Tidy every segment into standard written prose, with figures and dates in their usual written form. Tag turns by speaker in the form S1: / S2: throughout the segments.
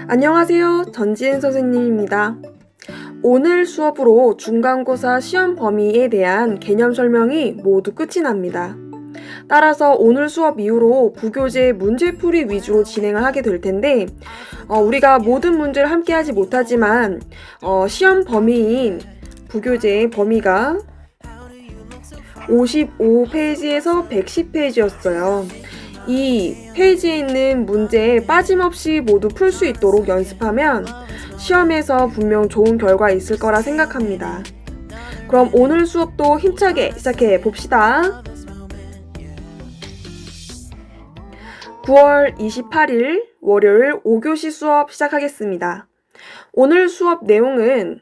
S1: 안녕하세요. 전지은 선생님입니다. 오늘 수업으로 중간고사 시험 범위에 대한 개념 설명이 모두 끝이 납니다. 따라서 오늘 수업 이후로 부교재 문제풀이 위주로 진행을 하게 될 텐데 우리가 모든 문제를 함께 하지 못하지만 시험 범위인 부교재의 범위가 55페이지에서 110페이지였어요. 이 페이지에 있는 문제 빠짐없이 모두 풀 수 있도록 연습하면 시험에서 분명 좋은 결과 있을 거라 생각합니다. 그럼 오늘 수업도 힘차게 시작해 봅시다. 9월 28일 월요일 5교시 수업 시작하겠습니다. 오늘 수업 내용은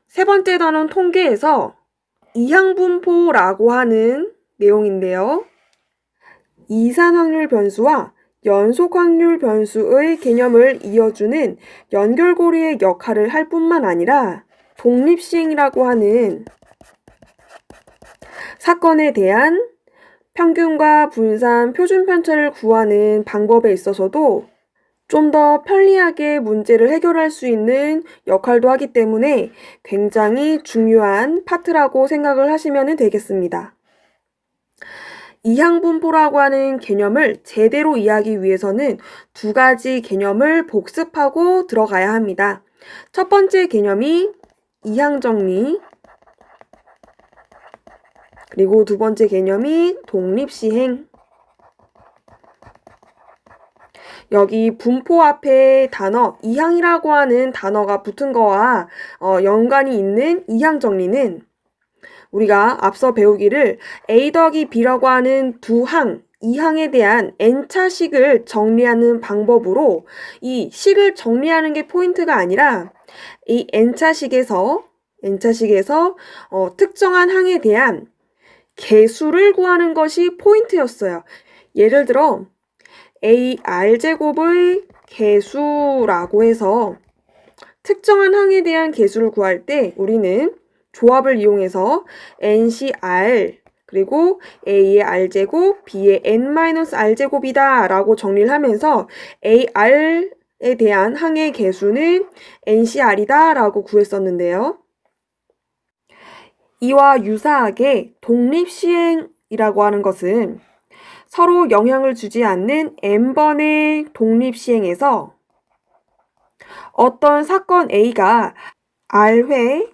S1: 세 번째 단원 통계에서 이항분포라고 하는 내용인데요. 이산확률 변수와 연속확률 변수의 개념을 이어주는 연결고리의 역할을 할 뿐만 아니라 독립시행이라고 하는 사건에 대한 평균과 분산, 표준 편차를 구하는 방법에 있어서도 좀 더 편리하게 문제를 해결할 수 있는 역할도 하기 때문에 굉장히 중요한 파트라고 생각을 하시면 되겠습니다. 이항분포라고 하는 개념을 제대로 이해하기 위해서는 두 가지 개념을 복습하고 들어가야 합니다. 첫 번째 개념이 이항정리, 그리고 두 번째 개념이 독립시행. 여기 분포 앞에 단어 이항이라고 하는 단어가 붙은 거와 연관이 있는 이항정리는 우리가 앞서 배우기를 A 더하기 B라고 하는 두 항, 이 항에 대한 n차식을 정리하는 방법으로 이 식을 정리하는 게 포인트가 아니라 이 n차식에서 특정한 항에 대한 개수를 구하는 것이 포인트였어요. 예를 들어 AR제곱의 개수라고 해서 특정한 항에 대한 개수를 구할 때 우리는 조합을 이용해서 NCR 그리고 A의 R제곱, B의 N-R제곱이다 라고 정리를 하면서 AR에 대한 항의 개수는 NCR이다 라고 구했었는데요. 이와 유사하게 독립시행이라고 하는 것은 서로 영향을 주지 않는 n번의 독립시행에서 어떤 사건 A가 R회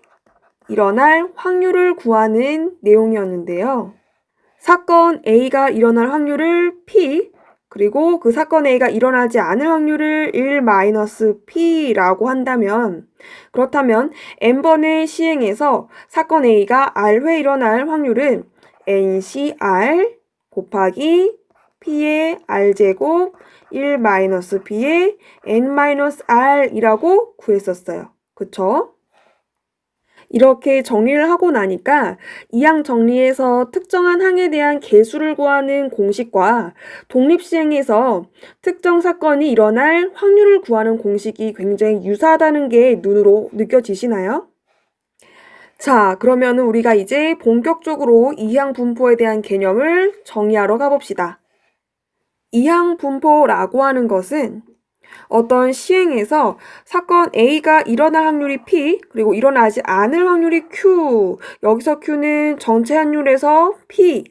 S1: 일어날 확률을 구하는 내용이었는데요. 사건 A가 일어날 확률을 P, 그리고 그 사건 A가 일어나지 않을 확률을 1-P라고 한다면, 그렇다면 n번의 시행에서 사건 A가 R회 일어날 확률은 NCR 곱하기 P의 R제곱 1-P의 N-R이라고 구했었어요. 그쵸? 이렇게 정리를 하고 나니까 이항 정리에서 특정한 항에 대한 개수를 구하는 공식과 독립시행에서 특정 사건이 일어날 확률을 구하는 공식이 굉장히 유사하다는 게 눈으로 느껴지시나요? 자, 그러면 우리가 이제 본격적으로 이항분포에 대한 개념을 정의하러 가봅시다. 이항분포라고 하는 것은 어떤 시행에서 사건 A가 일어날 확률이 P, 그리고 일어나지 않을 확률이 Q, 여기서 Q는 전체 확률에서 P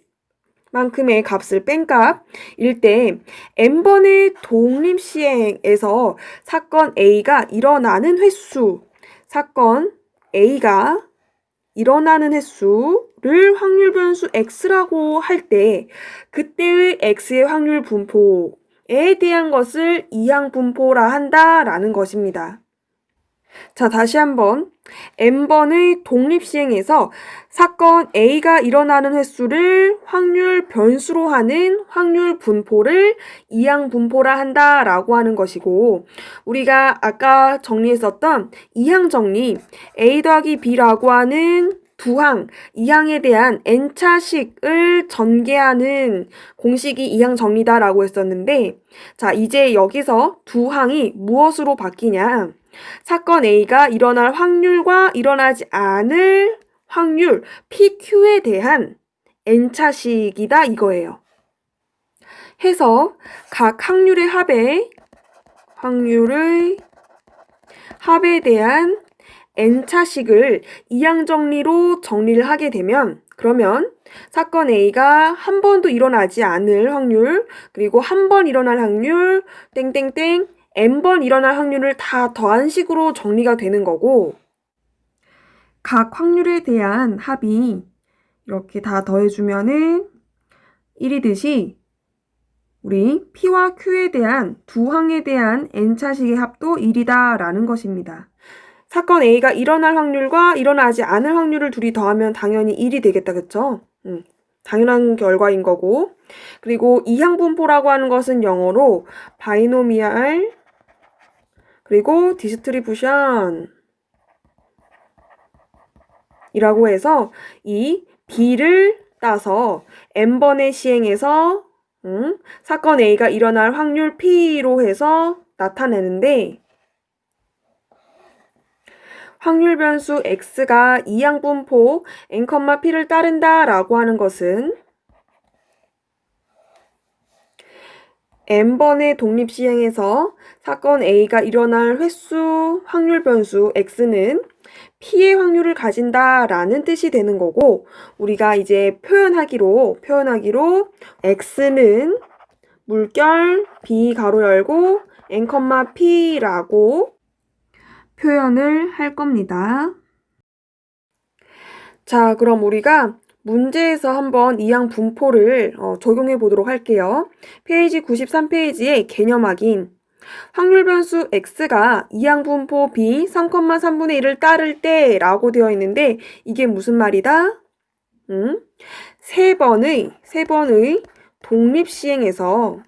S1: 만큼의 값을 뺀 값일 때 n번의 독립시행에서 사건 A가 일어나는 횟수, 사건 A가 일어나는 횟수를 확률 변수 X라고 할 때 그때의 X의 확률 분포에 대한 것을 이항분포라 한다라는 것입니다. 자, 다시 한번 n번의 독립시행에서 사건 A가 일어나는 횟수를 확률 변수로 하는 확률 분포를 이항분포라 한다라고 하는 것이고, 우리가 아까 정리했었던 이항정리 A 더하기 B라고 하는 두 항, 이 항에 대한 n차식을 전개하는 공식이 이항정리다라고 했었는데, 자, 이제 여기서 두 항이 무엇으로 바뀌냐? 사건 A가 일어날 확률과 일어나지 않을 확률 PQ에 대한 n차식이다 이거예요. 해서 각 확률의 합에 확률의 합에 대한 n차식을 이항 정리로 정리를 하게 되면 그러면 사건 A가 한 번도 일어나지 않을 확률, 그리고 한 번 일어날 확률, 땡땡땡, n번 일어날 확률을 다 더한 식으로 정리가 되는 거고 각 확률에 대한 합이 이렇게 다 더해주면은 1이듯이 우리 P와 Q에 대한 두 항에 대한 n차식의 합도 1이다 라는 것입니다. 사건 A가 일어날 확률과 일어나지 않을 확률을 둘이 더하면 당연히 1이 되겠다. 그쵸? 당연한 결과인 거고 그리고 이항분포라고 하는 것은 영어로 바이노미알 그리고 디스트리뷰션 이라고 해서 이 B를 따서 n번의 시행해서 사건 A가 일어날 확률 P로 해서 나타내는데 확률 변수 X가 이항분포 n, P를 따른다 라고 하는 것은 n번의 독립시행에서 사건 A가 일어날 횟수 확률 변수 X는 P의 확률을 가진다 라는 뜻이 되는 거고 우리가 이제 표현하기로 X는 물결 B 가로 열고 n, P라고 표현을 할 겁니다. 자, 그럼 우리가 문제에서 한번 이항 분포를 적용해 보도록 할게요. 페이지 93페이지의 개념 확인. 확률 변수 X가 이항 분포 B 3,3분의 1을 따를 때 라고 되어 있는데 이게 무슨 말이다? 세 번의 독립 시행에서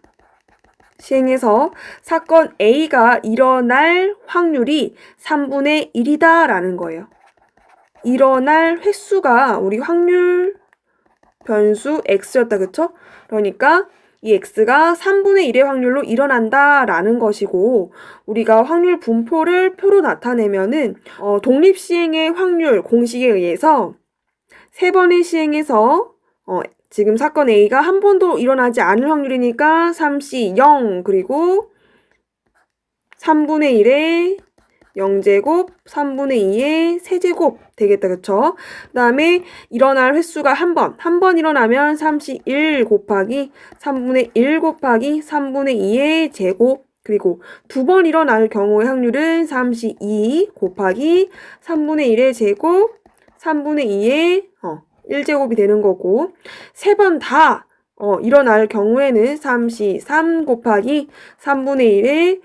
S1: 사건 A가 일어날 확률이 3분의 1이다 라는 거예요. 일어날 횟수가 우리 확률 변수 X였다. 그쵸? 그러니까 이 X가 3분의 1의 확률로 일어난다 라는 것이고 우리가 확률 분포를 표로 나타내면은 독립시행의 확률 공식에 의해서 세 번의 시행에서 지금 사건 A가 한 번도 일어나지 않을 확률이니까 3C 0 그리고 3분의 1의 0제곱, 3분의 2의 세제곱 되겠다. 그쵸? 그 다음에 일어날 횟수가 한 번 일어나면 3C 1 곱하기 3분의 1 곱하기 3분의 2의 제곱 그리고 두 번 일어날 경우의 확률은 3C 2 곱하기 3분의 1의 제곱 3분의 2의 1제곱이 되는 거고 세 번 다 일어날 경우에는 3C 3 곱하기 3분의 1의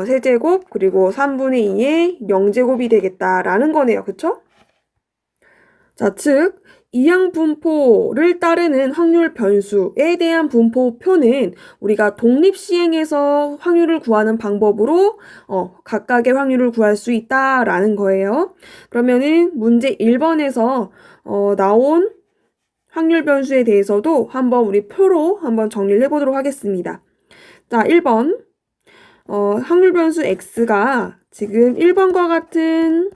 S1: 세제곱 그리고 3분의 2의 0제곱이 되겠다라는 거네요. 그쵸? 자, 즉 이항 분포를 따르는 확률 변수에 대한 분포표는 우리가 독립시행에서 확률을 구하는 방법으로 각각의 확률을 구할 수 있다라는 거예요. 그러면은 문제 1번에서 나온 확률 변수에 대해서도 한번 우리 표로 한번 정리를 해보도록 하겠습니다. 자, 1번 확률 변수 X가 지금 1번과 같은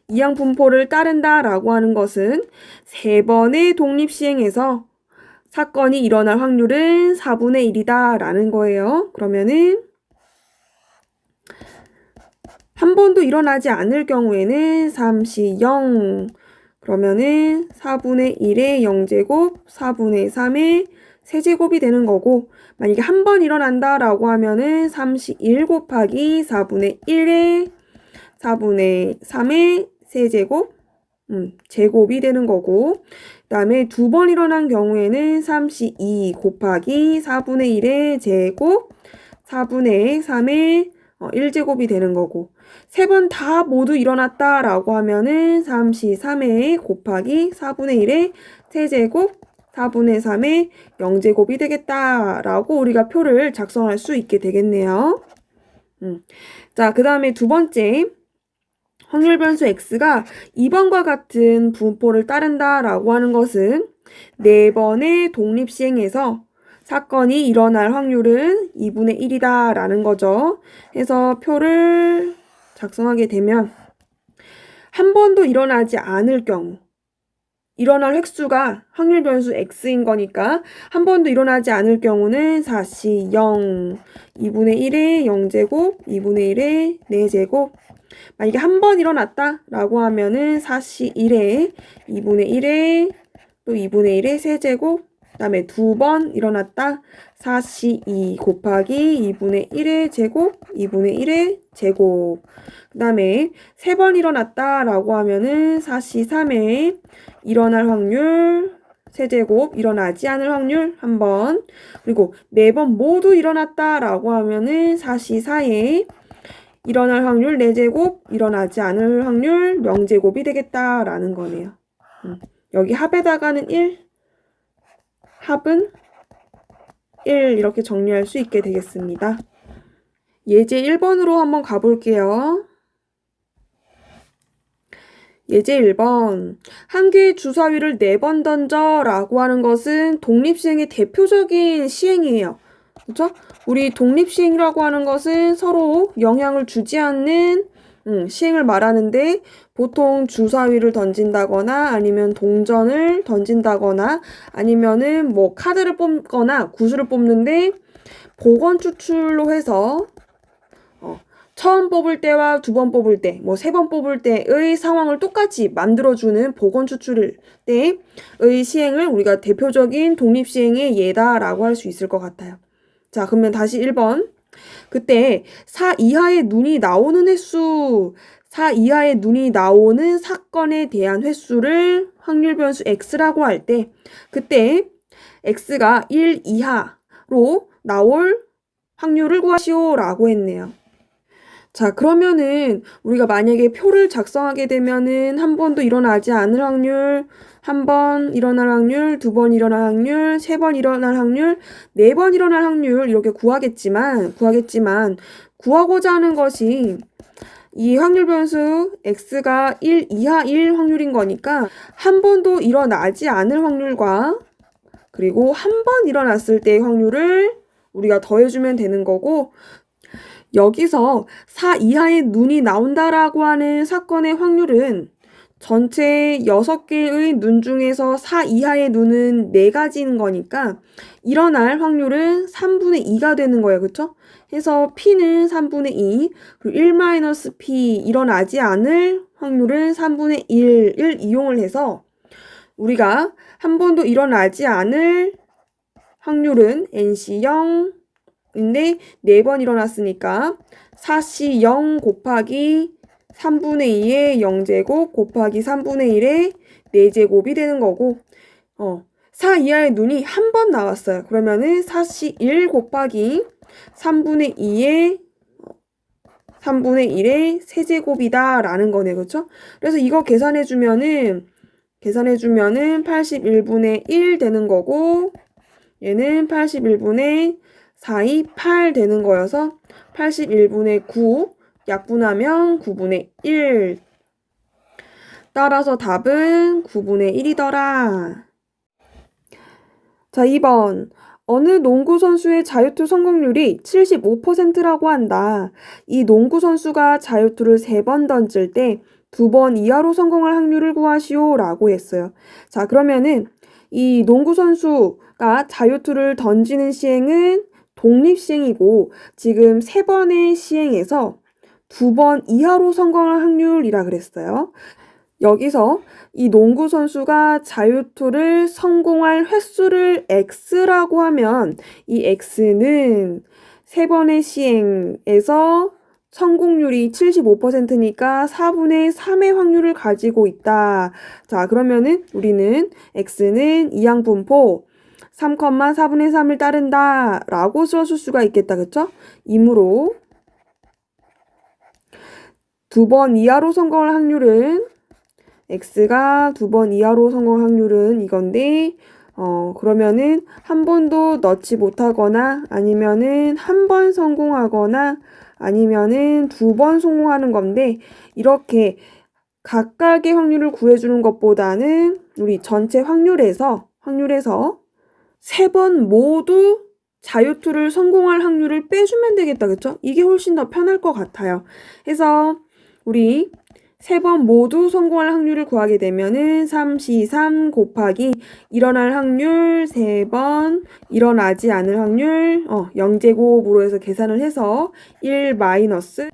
S1: 이항 분포를 따른다 라고 하는 것은 세 번의 독립시행에서 사건이 일어날 확률은 4분의 1이다 라는 거예요. 그러면은 한 번도 일어나지 않을 경우에는 3C 0 그러면은 4분의 1의 0제곱 4분의 3의 세제곱이 되는 거고 만약에 한 번 일어난다 라고 하면은 3C 1 곱하기 4분의 1의 4분의 3의 세제곱 제곱이 되는 거고 그 다음에 두 번 일어난 경우에는 3C 2 곱하기 4분의 1의 제곱 4분의 3의 1제곱이 되는 거고 세 번 다 모두 일어났다 라고 하면은 3C 3의 곱하기 4분의 1의 세제곱 4분의 3의 0제곱이 되겠다 라고 우리가 표를 작성할 수 있게 되겠네요. 자, 그 다음에 두 번째 확률 변수 X가 2번과 같은 분포를 따른다 라고 하는 것은 4번의 독립시행에서 사건이 일어날 확률은 2분의 1이다 라는 거죠. 해서 표를 작성하게 되면 한 번도 일어나지 않을 경우 일어날 획수가 확률 변수 X인 거니까 한 번도 일어나지 않을 경우는 4C 0 2분의 1의 0제곱 2분의 1의 4제곱 만약에 한 번 일어났다 라고 하면은 4시 1에 2분의 1에 또 2분의 1의 세제곱, 그 다음에 두 번 일어났다 4시 2 곱하기 2분의 1의 제곱, 2분의 1의 제곱. 그 다음에 세 번 일어났다 라고 하면은 4시 3에 일어날 확률 세제곱, 일어나지 않을 확률 한 번. 그리고 네 번 모두 일어났다 라고 하면은 4시 4에 일어날 확률 4제곱, 일어나지 않을 확률 0제곱이 되겠다라는 거네요. 여기 합에다가는 1, 합은 1 이렇게 정리할 수 있게 되겠습니다. 예제 1번으로 한번 가볼게요. 예제 1번. 한 개의 주사위를 4번 던져 라고 하는 것은 독립시행의 대표적인 시행이에요. 그렇죠? 우리 독립시행이라고 하는 것은 서로 영향을 주지 않는 시행을 말하는데 보통 주사위를 던진다거나 아니면 동전을 던진다거나 아니면은 뭐 카드를 뽑거나 구슬을 뽑는데 복원 추출로 해서 처음 뽑을 때와 두 번 뽑을 때, 뭐 세 번 뽑을 때의 상황을 똑같이 만들어주는 복원 추출 때의 시행을 우리가 대표적인 독립시행의 예다라고 할 수 있을 것 같아요. 자, 그러면 다시 1번. 그때 4 이하의 눈이 나오는 횟수, 4 이하의 눈이 나오는 사건에 대한 횟수를 확률 변수 x라고 할 때, 그때 x가 1 이하로 나올 확률을 구하시오 라고 했네요. 자, 그러면은 우리가 만약에 표를 작성하게 되면은 한 번도 일어나지 않을 확률, 한 번 일어날 확률, 두 번 일어날 확률, 세 번 일어날 확률, 네 번 일어날 확률 이렇게 구하겠지만 구하고자 하는 것이 이 확률 변수 x가 1 이하일 확률인 거니까 한 번도 일어나지 않을 확률과 그리고 한 번 일어났을 때의 확률을 우리가 더해주면 되는 거고, 여기서 4 이하의 눈이 나온다라고 하는 사건의 확률은 전체 6개의 눈 중에서 4 이하의 눈은 4가지인 거니까 일어날 확률은 3분의 2가 되는 거예요. 그쵸? 해서 P는 3분의 2, 그리고 1-P 일어나지 않을 확률은 3분의 1을 이용을 해서 우리가 한 번도 일어나지 않을 확률은 NC 0, 인데 4번 일어났으니까 4C 0 곱하기 3분의 2의 0제곱 곱하기 3분의 1의 4제곱이 되는 거고 4 이하의 눈이 한 번 나왔어요. 그러면은 4C 1 곱하기 3분의 1의 세제곱이다 라는 거네. 그렇죠? 그래서 이거 계산해주면은 81분의 1 되는 거고 얘는 81분의 4이 8 되는 거여서 81분의 9 약분하면 9분의 1. 따라서 답은 9분의 1이더라. 자, 2번. 어느 농구 선수의 자유투 성공률이 75%라고 한다. 이 농구 선수가 자유투를 3번 던질 때 2번 이하로 성공할 확률을 구하시오 라고 했어요. 자, 그러면은 이 농구 선수가 자유투를 던지는 시행은 독립시행이고 지금 3번의 시행에서 2번 이하로 성공할 확률이라 그랬어요. 여기서 이 농구 선수가 자유투를 성공할 횟수를 x라고 하면 이 x는 3번의 시행에서 성공률이 75%니까 4분의 3의 확률을 가지고 있다. 자, 그러면은 우리는 x는 이항분포 3,4분의 3을 따른다 라고 써줄 수가 있겠다. 그쵸? 이므로 2번 이하로 성공할 확률은 x가 2번 이하로 성공할 확률은 이건데 그러면은 한 번도 넣지 못하거나 아니면은 한 번 성공하거나 아니면은 2번 성공하는 건데 이렇게 각각의 확률을 구해주는 것보다는 우리 전체 확률에서 3번 모두 자유투를 성공할 확률을 빼주면 되겠다. 그쵸? 이게 훨씬 더 편할 것 같아요. 해서 우리 3번 모두 성공할 확률을 구하게 되면은 3C3 곱하기 일어날 확률 3번, 일어나지 않을 확률 0제곱으로 해서 계산을 해서 1 마이너스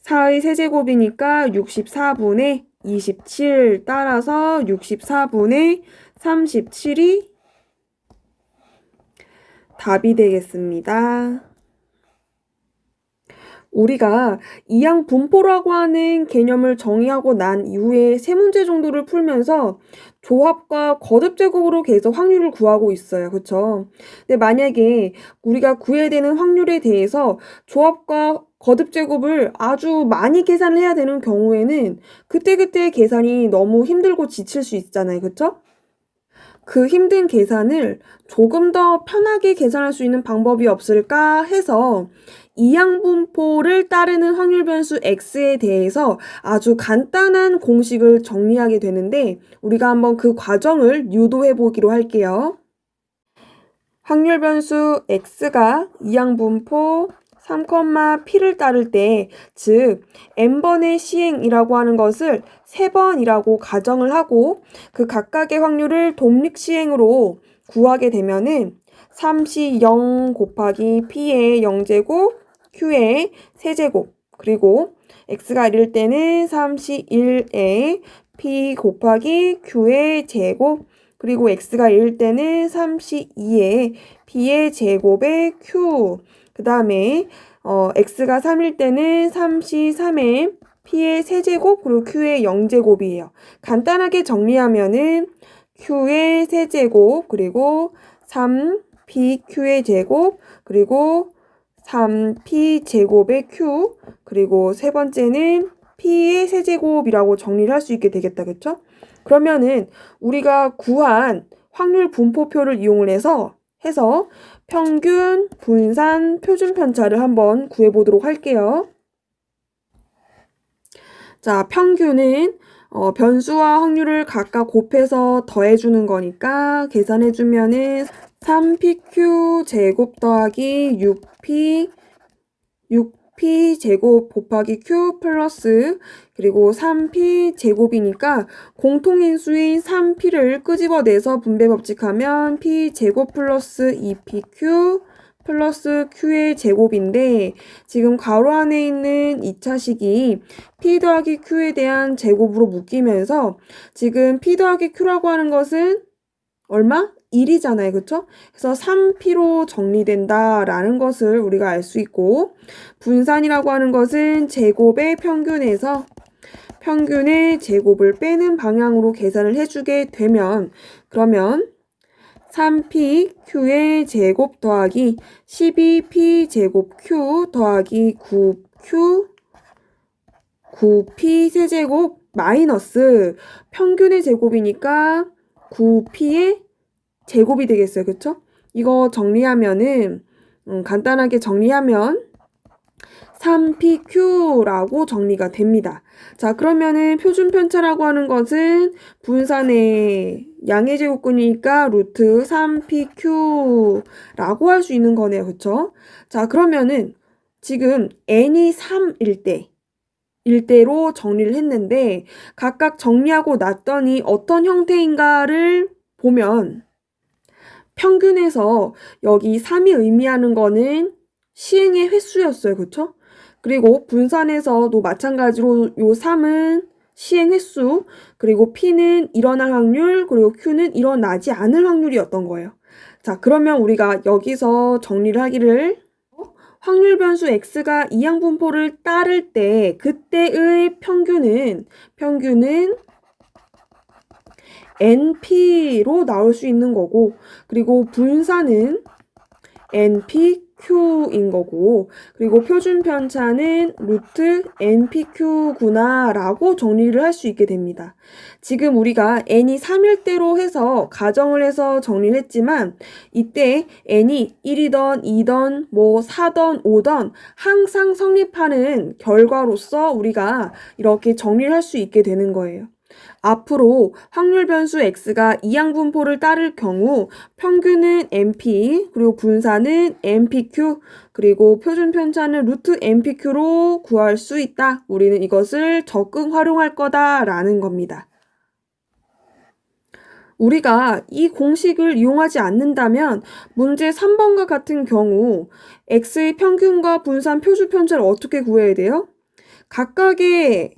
S1: 4의 세제곱이니까 64분의 27 따라서 64분의 37이 답이 되겠습니다. 우리가 이항 분포라고 하는 개념을 정의하고 난 이후에 세 문제 정도를 풀면서 조합과 거듭 제곱으로 계속 확률을 구하고 있어요. 그쵸? 근데 만약에 우리가 구해야 되는 확률에 대해서 조합과 거듭 제곱을 아주 많이 계산을 해야 되는 경우에는 그때그때 계산이 너무 힘들고 지칠 수 있잖아요. 그쵸? 그 힘든 계산을 조금 더 편하게 계산할 수 있는 방법이 없을까 해서 이항분포를 따르는 확률 변수 x에 대해서 아주 간단한 공식을 정리하게 되는데 우리가 한번 그 과정을 유도해 보기로 할게요. 확률 변수 x가 이항분포 3,p를 따를 때, 즉 n번의 시행이라고 하는 것을 3번이라고 가정을 하고 그 각각의 확률을 독립 시행으로 구하게 되면은 3시 0 곱하기 p의 0제곱, q의 세제곱, 그리고 x가 1일 때는 3시 1의 p 곱하기 q의 제곱, 그리고 x가 1일 때는 3시 2의 p의 제곱의 q, 그 다음에 x가 3일 때는 3시 3의 p의 세제곱 그리고 q의 0제곱이에요. 간단하게 정리하면은 q의 세제곱 그리고 3pq의 제곱 그리고 3p 제곱의 q 그리고 세 번째는 p의 세제곱이라고 정리를 할 수 있게 되겠다. 그쵸? 그러면은 우리가 구한 확률 분포표를 이용을 해서 평균, 분산, 표준 편차를 한번 구해보도록 할게요. 자, 평균은 변수와 확률을 각각 곱해서 더해주는 거니까 계산해주면은 3pq 제곱 더하기 6p 제곱 곱하기 q 플러스 그리고 3p 제곱이니까 공통인수인 3p를 끄집어내서 분배 법칙하면 p 제곱 플러스 2pq 플러스 q의 제곱인데 지금 괄호 안에 있는 2차식이 p 더하기 q에 대한 제곱으로 묶이면서 지금 p 더하기 q라고 하는 것은 얼마? 1이잖아요. 그쵸? 그래서 3p로 정리된다라는 것을 우리가 알 수 있고 분산이라고 하는 것은 제곱의 평균에서 평균의 제곱을 빼는 방향으로 계산을 해주게 되면 그러면 3pq의 제곱 더하기 12p 제곱 q 더하기 9p 세제곱 마이너스 평균의 제곱이니까 9p의 제곱이 되겠어요. 그쵸? 이거 정리하면은 간단하게 정리하면 3pq라고 정리가 됩니다. 자, 그러면은 표준 편차라고 하는 것은 분산의 양의 제곱근이니까 루트 3pq라고 할 수 있는 거네요. 그쵸? 자, 그러면은 지금 n이 3일 때로 정리를 했는데 각각 정리하고 났더니 어떤 형태인가를 보면 평균에서 여기 3이 의미하는 거는 시행의 횟수였어요. 그쵸? 그리고 분산에서도 마찬가지로 요 3은 시행 횟수, 그리고 P는 일어날 확률, 그리고 Q는 일어나지 않을 확률이었던 거예요. 자, 그러면 우리가 여기서 정리를 하기를 확률 변수 x가 이항분포를 따를 때 그때의 평균은 np로 나올 수 있는 거고 그리고 분산은 npq인 거고 그리고 표준 편차는 루트 npq구나 라고 정리를 할 수 있게 됩니다. 지금 우리가 n이 3일 때로 해서 가정을 해서 정리를 했지만 이때 n이 1이던 2던 4던 5던 항상 성립하는 결과로서 우리가 이렇게 정리를 할 수 있게 되는 거예요. 앞으로 확률 변수 x가 이항분포를 따를 경우 평균은 np, 그리고 분산은 npq, 그리고 표준 편차는 루트 npq로 구할 수 있다. 우리는 이것을 적극 활용할 거다라는 겁니다. 우리가 이 공식을 이용하지 않는다면 문제 3번과 같은 경우 x의 평균과 분산 표준 편차를 어떻게 구해야 돼요? 각각의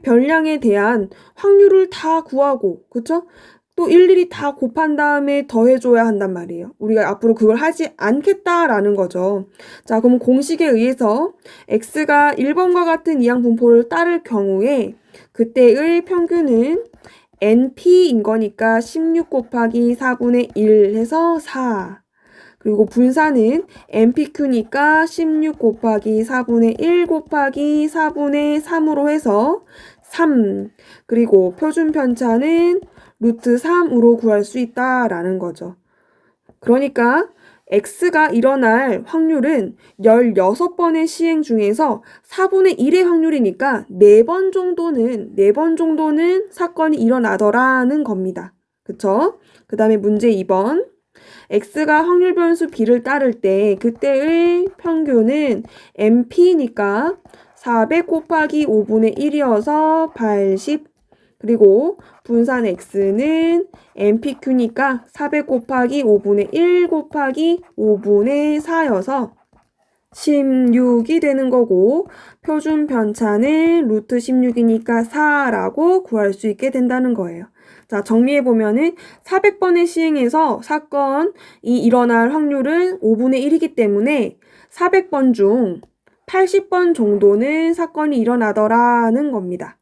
S1: 별량에 대한 확률을 다 구하고, 그쵸? 또 일일이 다 곱한 다음에 더해줘야 한단 말이에요. 우리가 앞으로 그걸 하지 않겠다라는 거죠. 자, 그럼 공식에 의해서 x가 1번과 같은 이항 분포를 따를 경우에 그때의 평균은 np인 거니까 16 곱하기 4분의 1 해서 4. 그리고 분산은 npq니까 16 곱하기 4분의 1 곱하기 4분의 3으로 해서 3. 그리고 표준 편차는 루트 3으로 구할 수 있다라는 거죠. 그러니까 x가 일어날 확률은 16번의 시행 중에서 4분의 1의 확률이니까 4번 정도는 사건이 일어나더라는 겁니다. 그쵸? 그 다음에 문제 2번. x가 확률 변수 b를 따를 때 그때의 평균은 np니까 400 곱하기 5분의 1이어서 80. 그리고 분산 x는 npq니까 400 곱하기 5분의 1 곱하기 5분의 4여서 16이 되는 거고 표준 편차는 루트 16이니까 4라고 구할 수 있게 된다는 거예요. 자, 정리해보면은 400번의 시행에서 사건이 일어날 확률은 5분의 1이기 때문에 400번 중 80번 정도는 사건이 일어나더라는 겁니다.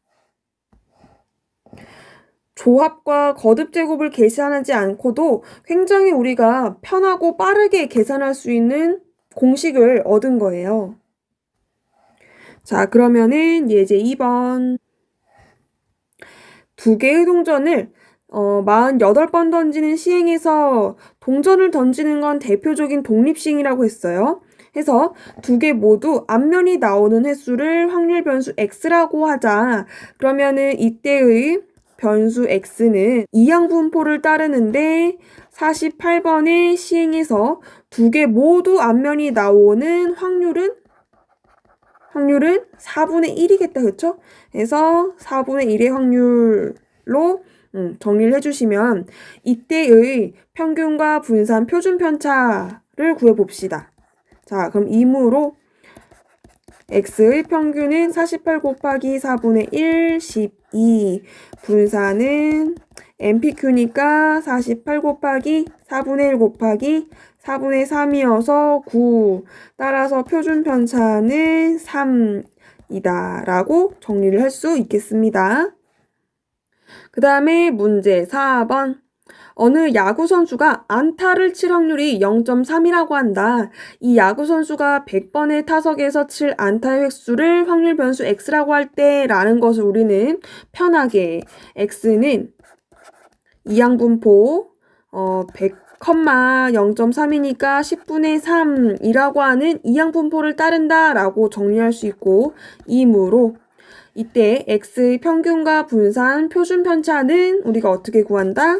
S1: 조합과 거듭 제곱을 계산하지 않고도 굉장히 우리가 편하고 빠르게 계산할 수 있는 공식을 얻은 거예요. 자, 그러면은 예제 2번. 두 개의 동전을 48번 던지는 시행에서 동전을 던지는 건 대표적인 독립시행이라고 했어요. 해서 두 개 모두 앞면이 나오는 횟수를 확률 변수 x라고 하자. 그러면은 이때의 변수 x는 이항 분포를 따르는데 48번의 시행에서 두 개 모두 앞면이 나오는 확률은 4분의 1이겠다. 그쵸? 그래서 4분의 1의 확률로 정리를 해주시면 이때의 평균과 분산 표준 편차를 구해봅시다. 자, 그럼 이므로 x의 평균은 48 곱하기 4분의 1, 12. 분산은 npq니까 48 곱하기 4분의 1 곱하기 4분의 3이어서 9. 따라서 표준 편차는 3이다 라고 정리를 할 수 있겠습니다. 그 다음에 문제 4번. 어느 야구 선수가 안타를 칠 확률이 0.3이라고 한다. 이 야구 선수가 100번의 타석에서 칠 안타의 획수를 확률 변수 x라고 할 때라는 것을 우리는 편하게 x는 이항분포 100, 0.3이니까 10분의 3이라고 하는 이항분포를 따른다 라고 정리할 수 있고, 이므로 이때 x의 평균과 분산 표준 편차는 우리가 어떻게 구한다?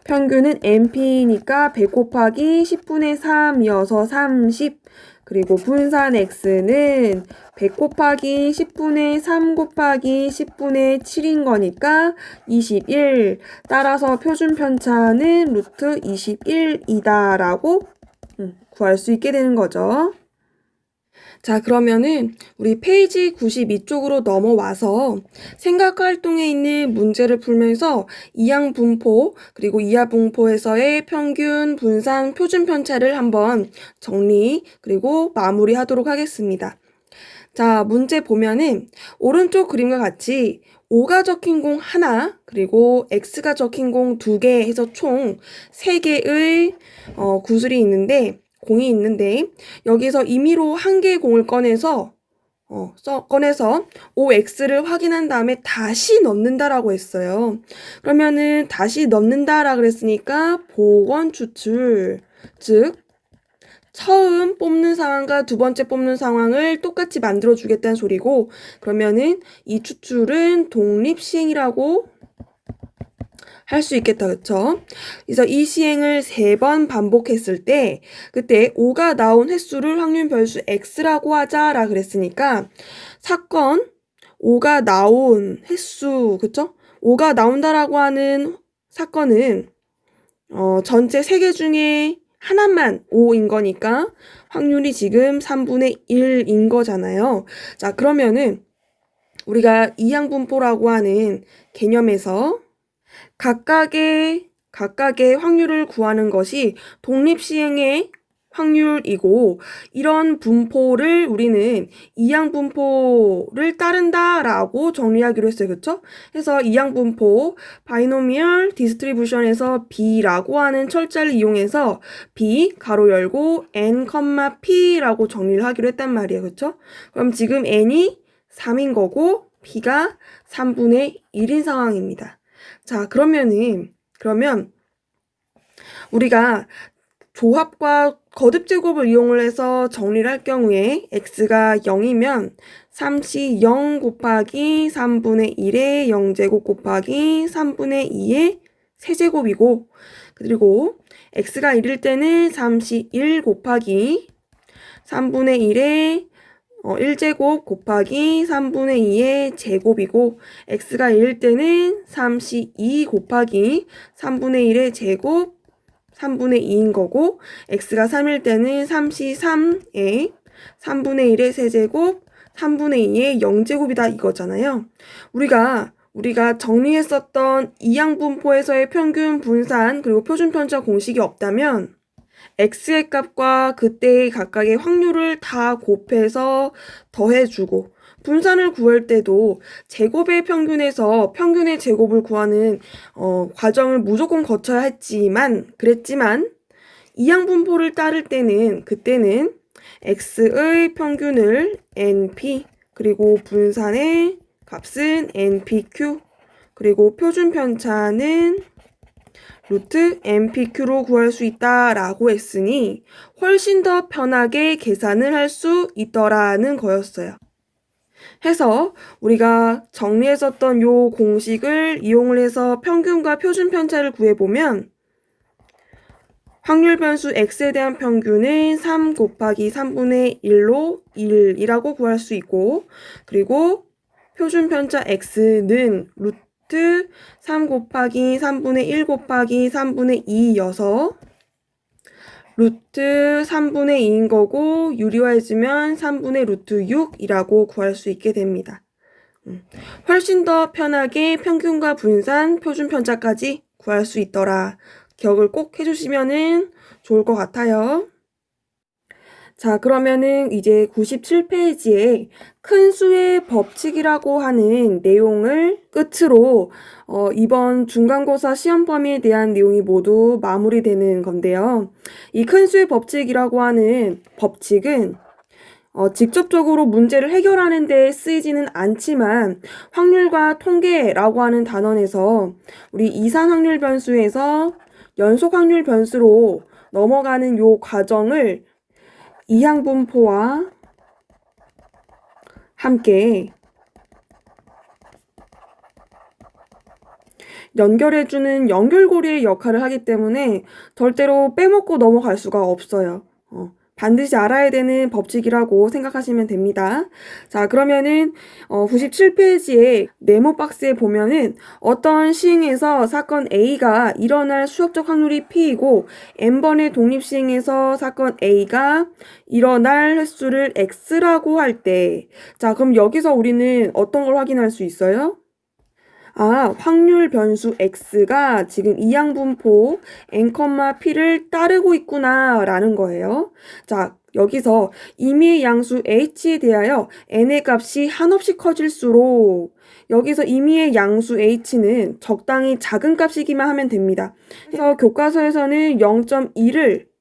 S1: 평균은 np니까 100 곱하기 10분의 3이어서 30. 그리고 분산 x는 100 곱하기 10분의 3 곱하기 10분의 7인 거니까 21. 따라서 표준 편차는 루트 21이다 라고 구할 수 있게 되는 거죠. 자, 그러면은 우리 페이지 92쪽으로 넘어와서 생각 활동에 있는 문제를 풀면서 이항 분포 그리고 이하 분포에서의 평균, 분산, 표준 편차를 한번 정리 그리고 마무리하도록 하겠습니다. 자, 문제 보면은 오른쪽 그림과 같이 5가 적힌 공 하나 그리고 X가 적힌 공 2개 해서 총 3개의 구슬이 있는데 공이 있는데 여기서 임의로 한 개의 공을 꺼내서 OX를 확인한 다음에 다시 넣는다라고 했어요. 그러면은 다시 넣는다라 그랬으니까 복원 추출, 즉 처음 뽑는 상황과 두 번째 뽑는 상황을 똑같이 만들어 주겠다는 소리고, 그러면은 이 추출은 독립시행이라고 할 수 있겠다. 그쵸? 그래서 이 시행을 3번 반복했을 때 그때 5가 나온 횟수를 확률 변수 x라고 하자라 그랬으니까 사건 5가 나온 횟수, 그쵸? 5가 나온다라고 하는 사건은 전체 3개 중에 하나만 5인 거니까 확률이 지금 3분의 1인 거잖아요. 자, 그러면은 우리가 이항분포라고 하는 개념에서 각각의 확률을 구하는 것이 독립시행의 확률이고, 이런 분포를 우리는 이항분포를 따른다라고 정리하기로 했어요. 그쵸? 그래서 이항분포 바이노미얼 디스트리뷰션에서 B라고 하는 철자를 이용해서 B 가로 열고 N, P라고 정리를 하기로 했단 말이에요. 그쵸? 그럼 지금 N이 3인 거고 B가 3분의 1인 상황입니다. 자, 그러면 우리가 조합과 거듭 제곱을 이용을 해서 정리를 할 경우에 x가 0이면 3시 0 곱하기 3분의 1의 0제곱 곱하기 3분의 2의 세제곱이고, 그리고 x가 1일 때는 3시 1 곱하기 3분의 1의 1제곱 곱하기 3분의 2의 제곱이고, x가 1일 때는 3시 2 곱하기 3분의 1의 제곱 3분의 2인 거고, x가 3일 때는 3시 3에 3분의 1의 세제곱 3분의 2의 0제곱이다 이거잖아요. 우리가 정리했었던 이항분포에서의 평균 분산 그리고 표준편차 공식이 없다면 x의 값과 그때의 각각의 확률을 다 곱해서 더해주고, 분산을 구할 때도 제곱의 평균에서 평균의 제곱을 구하는 과정을 무조건 거쳐야 그랬지만 이항분포를 따를 때는 그때는 x의 평균을 np, 그리고 분산의 값은 npq, 그리고 표준편차는 루트 npq로 구할 수 있다라고 했으니 훨씬 더 편하게 계산을 할 수 있더라는 거였어요. 해서 우리가 정리했었던 요 공식을 이용을 해서 평균과 표준편차를 구해보면 확률 변수 x에 대한 평균은 3 곱하기 3분의 1로 1이라고 구할 수 있고, 그리고 표준편차 x는 루트 3 곱하기 3분의 1 곱하기 3분의 2여서 루트 3분의 2인 거고, 유리화해주면 3분의 루트 6이라고 구할 수 있게 됩니다. 훨씬 더 편하게 평균과 분산, 표준편차까지 구할 수 있더라. 기억을 꼭 해주시면 좋을 것 같아요. 자, 그러면은 이제 97페이지에 큰 수의 법칙이라고 하는 내용을 끝으로 이번 중간고사 시험 범위에 대한 내용이 모두 마무리되는 건데요. 이 큰 수의 법칙이라고 하는 법칙은 직접적으로 문제를 해결하는 데 쓰이지는 않지만 확률과 통계라고 하는 단원에서 우리 이산 확률 변수에서 연속 확률 변수로 넘어가는 요 과정을 이항분포와 함께 연결해주는 연결고리의 역할을 하기 때문에 절대로 빼먹고 넘어갈 수가 없어요. 반드시 알아야 되는 법칙이라고 생각하시면 됩니다. 자, 그러면은 97페이지에 네모 박스에 보면은 어떤 시행에서 사건 A가 일어날 수역적 확률이 P이고 n번의 독립시행에서 사건 A가 일어날 횟수를 X라고 할 때, 자, 그럼 여기서 우리는 어떤 걸 확인할 수 있어요? 확률 변수 x가 지금 이항분포 n, p를 따르고 있구나 라는 거예요. 자, 여기서 임의의 양수 h에 대하여 n의 값이 한없이 커질수록 여기서 임의의 양수 h는 적당히 작은 값이기만 하면 됩니다. 그래서 교과서에서는 0.2를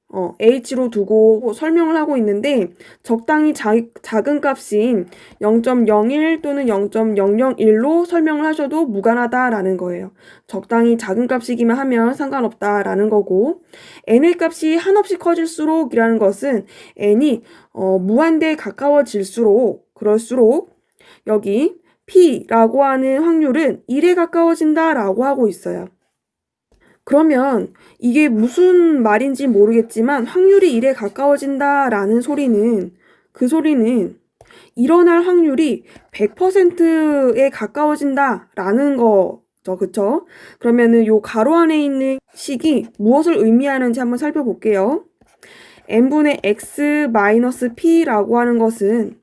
S1: h로 두고 설명을 하고 있는데 적당히 작은 값인 0.01 또는 0.001로 설명을 하셔도 무관하다라는 거예요. 적당히 작은 값이기만 하면 상관없다라는 거고, n의 값이 한없이 커질수록 이라는 것은 n이 무한대에 그럴수록 여기 p라고 하는 확률은 1에 가까워진다라고 하고 있어요. 그러면 이게 무슨 말인지 모르겠지만 확률이 1에 가까워진다라는 소리는, 그 소리는 일어날 확률이 100%에 가까워진다라는 거죠. 그쵸? 그러면은 요 가로 안에 있는 식이 무엇을 의미하는지 한번 살펴볼게요. n분의 x 마이너스 p라고 하는 것은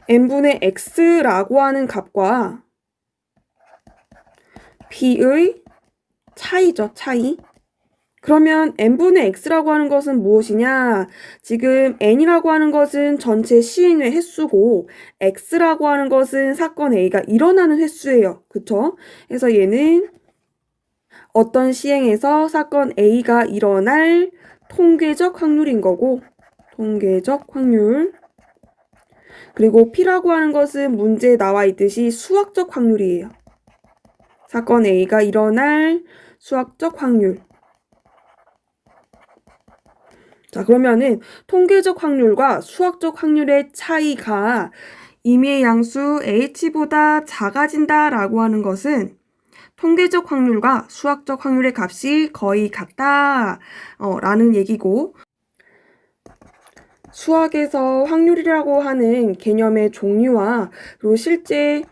S1: n분의 x라고 하는 값과 p의 차이죠, 차이. 그러면 n분의 x라고 하는 것은 무엇이냐? 지금 n이라고 하는 것은 전체 시행의 횟수고 x라고 하는 것은 사건 A가 일어나는 횟수예요. 그쵸? 그래서 얘는 어떤 시행에서 사건 A가 일어날 통계적 확률인 거고, 통계적 확률. 그리고 P라고 하는 것은 문제에 나와 있듯이 수학적 확률이에요. 사건 A가 일어날 수학적 확률. 자, 그러면은 통계적 확률과 수학적 확률의 차이가 임의의 양수 h보다 작아진다라고 하는 것은 통계적 확률과 수학적 확률의 값이 거의 같다 라는 얘기고, 수학에서 확률이라고 하는 개념의 종류와 그리고 실제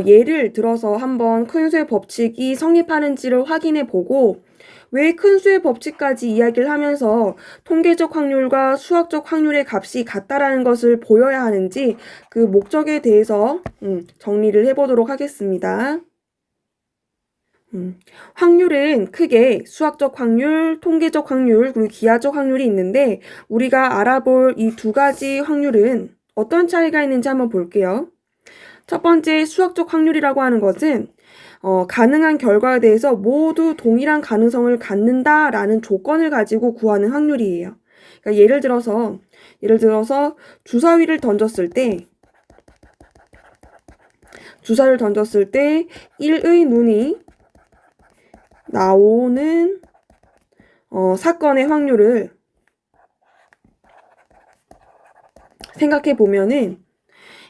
S1: 예를 들어서 한번 큰 수의 법칙이 성립하는지를 확인해 보고, 왜 큰 수의 법칙까지 이야기를 하면서 통계적 확률과 수학적 확률의 값이 같다라는 것을 보여야 하는지 그 목적에 대해서 정리를 해보도록 하겠습니다. 확률은 크게 수학적 확률, 통계적 확률, 그리고 기하적 확률이 있는데 우리가 알아볼 이 두 가지 확률은 어떤 차이가 있는지 한번 볼게요. 첫 번째 수학적 확률이라고 하는 것은 가능한 결과에 대해서 모두 동일한 가능성을 갖는다라는 조건을 가지고 구하는 확률이에요. 그러니까 예를 들어서 주사위를 던졌을 때 1의 눈이 나오는 사건의 확률을 생각해 보면은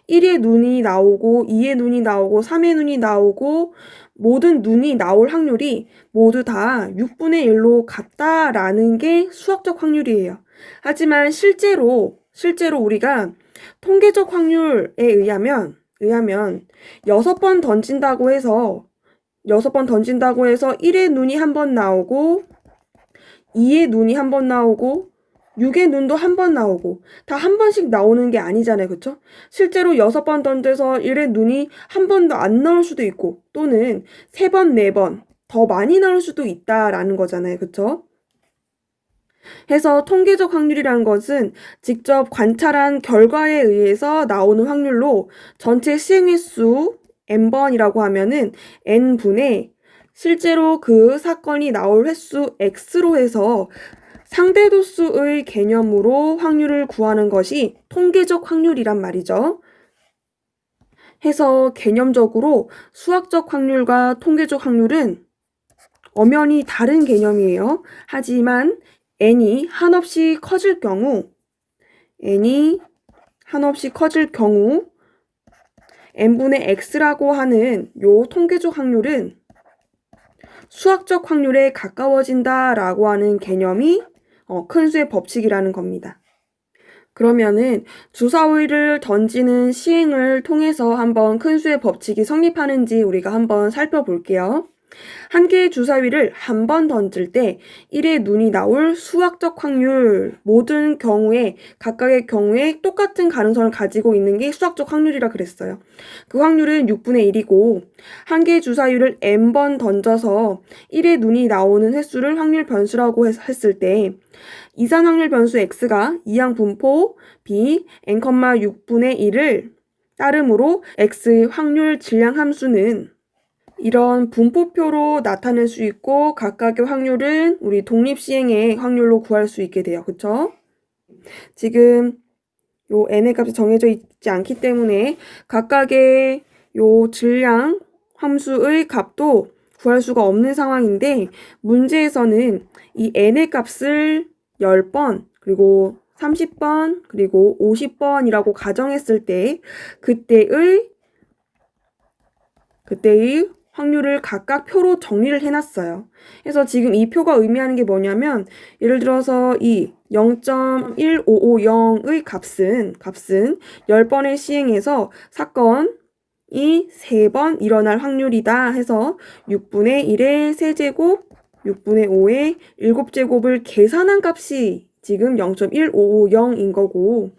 S1: 1의 눈이 나오고 2의 눈이 나오고 3의 눈이 나오고 모든 눈이 나올 확률이 모두 다 6분의 1로 같다라는 게 수학적 확률이에요. 하지만 실제로 우리가 통계적 확률에 의하면 6번 던진다고 해서 1의 눈이 한 번 나오고 2의 눈이 한 번 나오고 6의 눈도 한 번 나오고 다 한 번씩 나오는 게 아니잖아요. 그쵸? 실제로 6번 던져서 1의 눈이 한 번도 안 나올 수도 있고 또는 3번, 4번 더 많이 나올 수도 있다라는 거잖아요. 그쵸? 해서 통계적 확률이라는 것은 직접 관찰한 결과에 의해서 나오는 확률로 전체 시행횟수 n번이라고 하면은 n분의 실제로 그 사건이 나올 횟수 x로 해서 상대도수의 개념으로 확률을 구하는 것이 통계적 확률이란 말이죠. 해서 개념적으로 수학적 확률과 통계적 확률은 엄연히 다른 개념이에요. 하지만 n이 한없이 커질 경우 n분의 x라고 하는 요 통계적 확률은 수학적 확률에 가까워진다라고 하는 개념이 큰 수의 법칙이라는 겁니다. 그러면은 주사위를 던지는 시행을 통해서 한번 큰 수의 법칙이 성립하는지 우리가 한번 살펴볼게요. 한 개의 주사위를 한 번 던질 때 1의 눈이 나올 수학적 확률, 모든 경우에 각각의 경우에 똑같은 가능성을 가지고 있는 게 수학적 확률이라 그랬어요. 그 확률은 6분의 1이고 한 개의 주사위를 n번 던져서 1의 눈이 나오는 횟수를 확률 변수라고 했을 때 이산 확률 변수 x가 이항 분포 b n,6분의 1을 따름으로 x의 확률 질량 함수는 이런 분포표로 나타낼 수 있고 각각의 확률은 우리 독립시행의 확률로 구할 수 있게 돼요. 그쵸? 지금 요 n의 값이 정해져 있지 않기 때문에 각각의 요 질량 함수의 값도 구할 수가 없는 상황인데 문제에서는 이 n의 값을 10번 그리고 30번 그리고 50번이라고 가정했을 때 그때의 확률을 각각 표로 정리를 해놨어요. 그래서 지금 이 표가 의미하는 게 뭐냐면 예를 들어서 이 0.1550의 값은 10번의 시행에서 사건이 3번 일어날 확률이다 해서 6분의 1의 세제곱 6분의 5의 7제곱을 계산한 값이 지금 0.1550인 거고,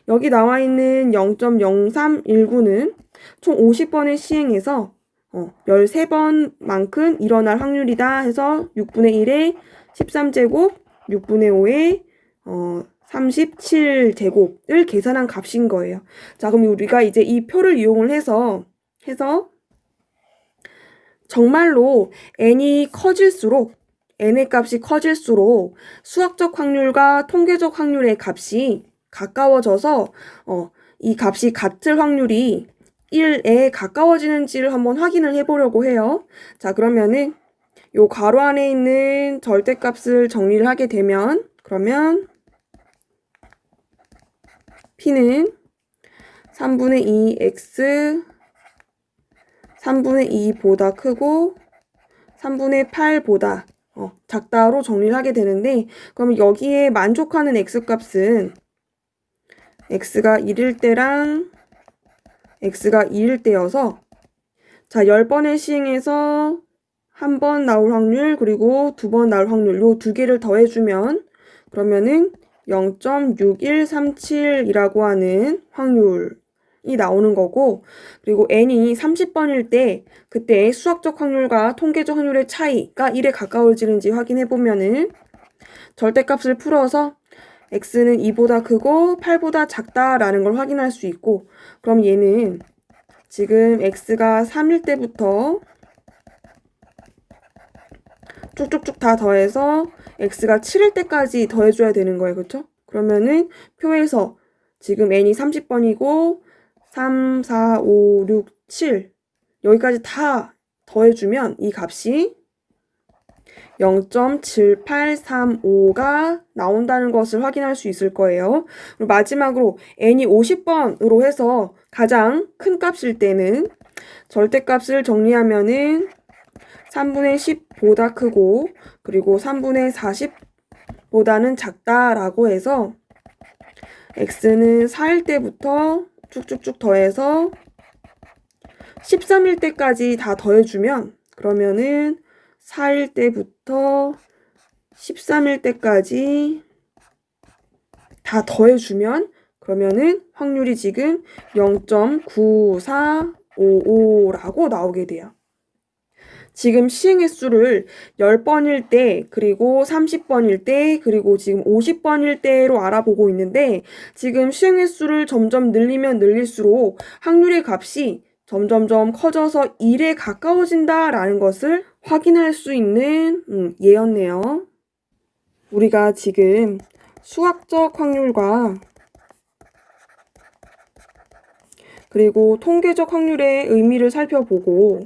S1: 여기 나와 있는 0.0319는 총 50번을 시행해서 13번만큼 일어날 확률이다 해서 6분의 1의 13제곱, 6분의 5의 37제곱을 계산한 값인 거예요. 자, 그럼 우리가 이제 이 표를 이용을 해서 정말로 n이 커질수록 n의 값이 커질수록 수학적 확률과 통계적 확률의 값이 가까워져서 이 값이 같을 확률이 1에 가까워지는지를 한번 확인을 해보려고 해요. 자, 그러면은 요 괄호 안에 있는 절대값을 정리를 하게 되면 그러면 p는 3분의 2 x 3분의 2보다 크고 3분의 8보다 작다로 정리를 하게 되는데, 그럼 여기에 만족하는 x값은 x가 1일 때랑 x가 2일 때여서, 자, 10번을 시행해서 한 번 나올 확률 그리고 2번 나올 확률 요 두 개를 더해주면 그러면은 0.6137이라고 하는 확률이 나오는 거고, 그리고 n이 30번일 때 그때 수학적 확률과 통계적 확률의 차이가 1에 가까워지는지 확인해 보면은 절대값을 풀어서 x는 2보다 크고 8보다 작다라는 걸 확인할 수 있고, 그럼 얘는 지금 x가 3일 때부터 쭉쭉쭉 다 더해서 x가 7일 때까지 더해줘야 되는 거예요. 그렇죠? 그러면은 표에서 지금 n이 30번이고 3, 4, 5, 6, 7 여기까지 다 더해주면 이 값이 0.7835가 나온다는 것을 확인할 수 있을 거예요. 그리고 마지막으로 n이 50번으로 해서 가장 큰 값일 때는 절대값을 정리하면은 3분의 10보다 크고 그리고 3분의 40보다는 작다라고 해서 x는 4일 때부터 쭉쭉쭉 더해서 13일 때까지 다 더해주면 그러면은 4일 때부터 13일 때까지 다 더해주면 그러면은 확률이 지금 0.9455라고 나오게 돼요. 지금 시행 횟수를 10번일 때, 그리고 30번일 때, 그리고 지금 50번일 때로 알아보고 있는데, 지금 시행 횟수를 점점 늘리면 늘릴수록 확률의 값이 점점점 커져서 1에 가까워진다라는 것을 확인할 수 있는 예였네요. 우리가 지금 수학적 확률과 그리고 통계적 확률의 의미를 살펴보고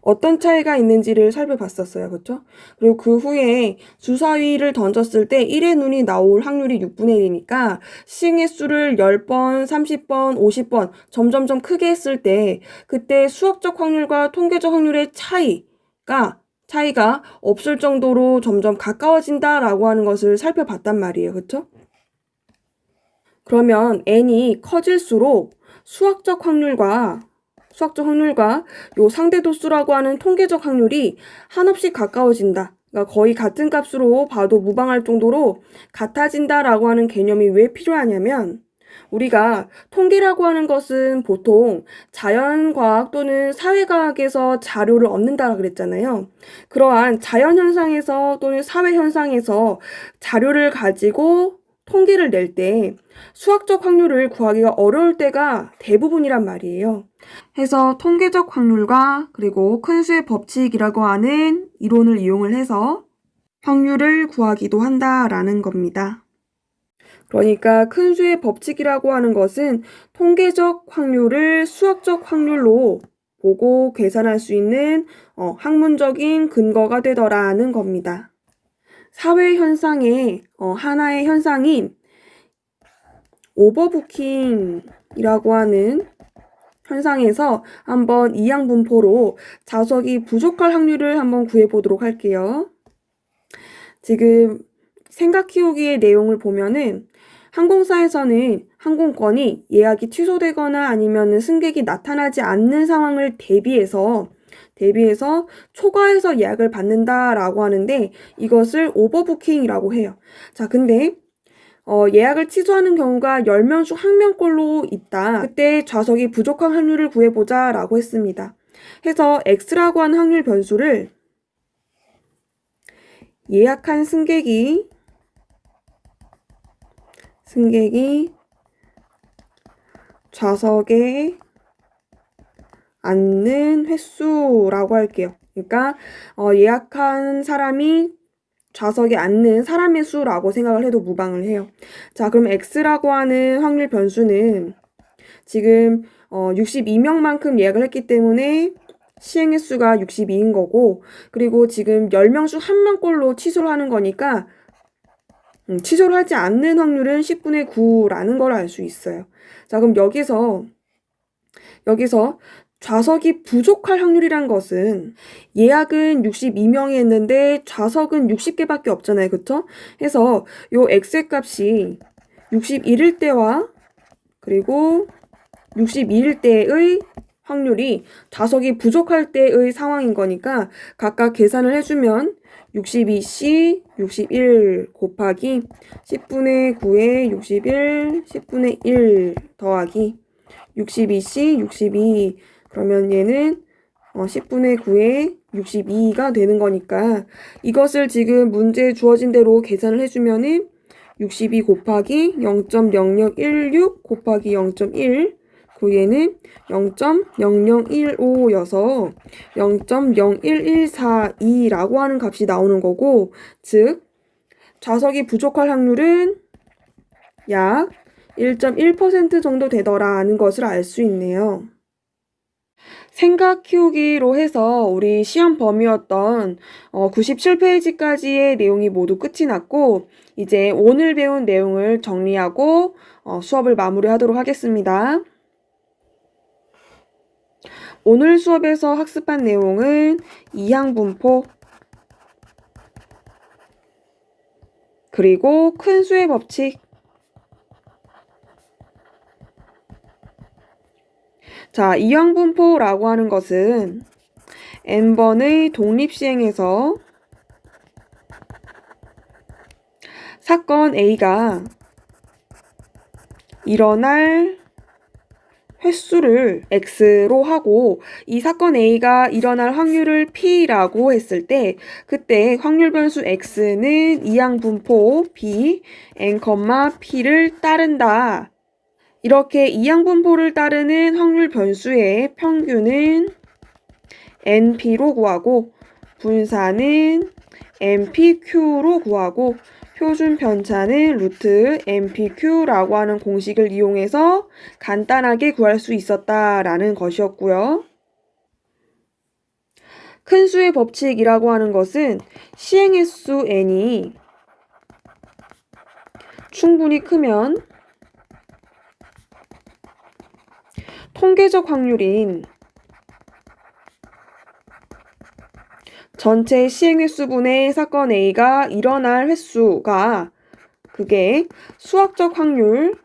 S1: 어떤 차이가 있는지를 살펴봤었어요. 그렇죠? 그리고 그 후에 주사위를 던졌을 때 1의 눈이 나올 확률이 6분의 1이니까 시행의 수를 10번, 30번, 50번 점점점 크게 했을 때 그때 수학적 확률과 통계적 확률의 차이가 없을 정도로 점점 가까워진다라고 하는 것을 살펴봤단 말이에요. 그렇죠? 그러면 n이 커질수록 수학적 확률과 요 상대도수라고 하는 통계적 확률이 한없이 가까워진다. 그러니까 거의 같은 값으로 봐도 무방할 정도로 같아진다라고 하는 개념이 왜 필요하냐면 우리가 통계라고 하는 것은 보통 자연과학 또는 사회과학에서 자료를 얻는다고 그랬잖아요. 그러한 자연현상에서 또는 사회현상에서 자료를 가지고 통계를 낼 때 수학적 확률을 구하기가 어려울 때가 대부분이란 말이에요. 해서 통계적 확률과 그리고 큰 수의 법칙이라고 하는 이론을 이용을 해서 확률을 구하기도 한다라는 겁니다. 그러니까 큰 수의 법칙이라고 하는 것은 통계적 확률을 수학적 확률로 보고 계산할 수 있는 학문적인 근거가 되더라는 겁니다. 사회 현상의 하나의 현상인 오버부킹이라고 하는 현상에서 한번 이항 분포로 좌석이 부족할 확률을 한번 구해보도록 할게요. 지금 생각 키우기의 내용을 보면은 항공사에서는 항공권이 예약이 취소되거나 아니면 승객이 나타나지 않는 상황을 대비해서 대비해서 초과해서 예약을 받는다라고 하는데 이것을 오버부킹이라고 해요. 자, 근데 예약을 취소하는 경우가 10명 중 1명꼴로 있다. 그때 좌석이 부족한 확률을 구해보자 라고 했습니다. 해서 X라고 하는 확률 변수를 예약한 승객이 좌석에 앉는 횟수라고 할게요. 그러니까 예약한 사람이 좌석에 앉는 사람의 수라고 생각을 해도 무방을 해요. 자, 그럼 X라고 하는 확률 변수는 지금 62명만큼 예약을 했기 때문에 시행 횟수가 62인 거고, 그리고 지금 10명 중 1명꼴로 취소를 하는 거니까 취소를 하지 않는 확률은 10분의 9라는 걸 알 수 있어요. 자, 그럼 여기서 좌석이 부족할 확률이란 것은 예약은 62명이 했는데 좌석은 60개밖에 없잖아요. 그쵸? 해서 요 X의 값이 61일 때와 그리고 62일 때의 확률이 좌석이 부족할 때의 상황인 거니까 각각 계산을 해주면 62C 61 곱하기 10분의 9에 61 10분의 1 더하기 62C 62 그러면 얘는 10분의 9에 62가 되는 거니까 이것을 지금 문제에 주어진 대로 계산을 해주면은 62 곱하기 0.0016 곱하기 0.1 그 얘는 0.0015여서 0.01142라고 하는 값이 나오는 거고, 즉 좌석이 부족할 확률은 약 1.1% 정도 되더라는 것을 알 수 있네요. 생각 키우기로 해서 우리 시험 범위였던 97페이지까지의 내용이 모두 끝이 났고, 이제 오늘 배운 내용을 정리하고 수업을 마무리하도록 하겠습니다. 오늘 수업에서 학습한 내용은 이항분포, 그리고 큰 수의 법칙, 자, 이항분포라고 하는 것은 n번의 독립시행에서 사건 A가 일어날 횟수를 X로 하고 이 사건 A가 일어날 확률을 P라고 했을 때 그때 확률 변수 X는 이항분포 B, N, P를 따른다. 이렇게 이항분포를 따르는 확률 변수의 평균은 NP로 구하고 분산은 NPQ로 구하고 표준 편차는 루트 NPQ라고 하는 공식을 이용해서 간단하게 구할 수 있었다라는 것이었고요. 큰 수의 법칙이라고 하는 것은 시행횟수 n이 충분히 크면 통계적 확률인 전체 시행횟수분의 사건 A가 일어날 횟수가 그게 수학적 확률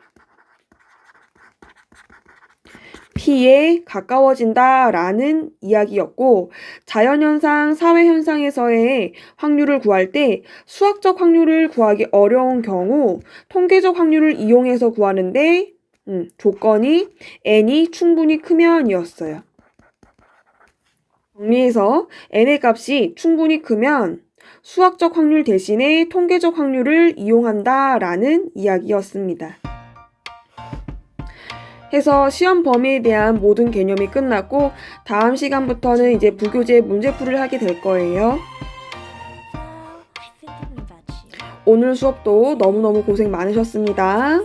S1: P에 가까워진다라는 이야기였고, 자연현상, 사회현상에서의 확률을 구할 때 수학적 확률을 구하기 어려운 경우 통계적 확률을 이용해서 구하는데 조건이 n이 충분히 크면이었어요. 정리해서 n의 값이 충분히 크면 수학적 확률 대신에 통계적 확률을 이용한다라는 이야기였습니다. 해서 시험 범위에 대한 모든 개념이 끝났고 다음 시간부터는 이제 부교재 문제풀이를 하게 될 거예요. 오늘 수업도 너무너무 고생 많으셨습니다.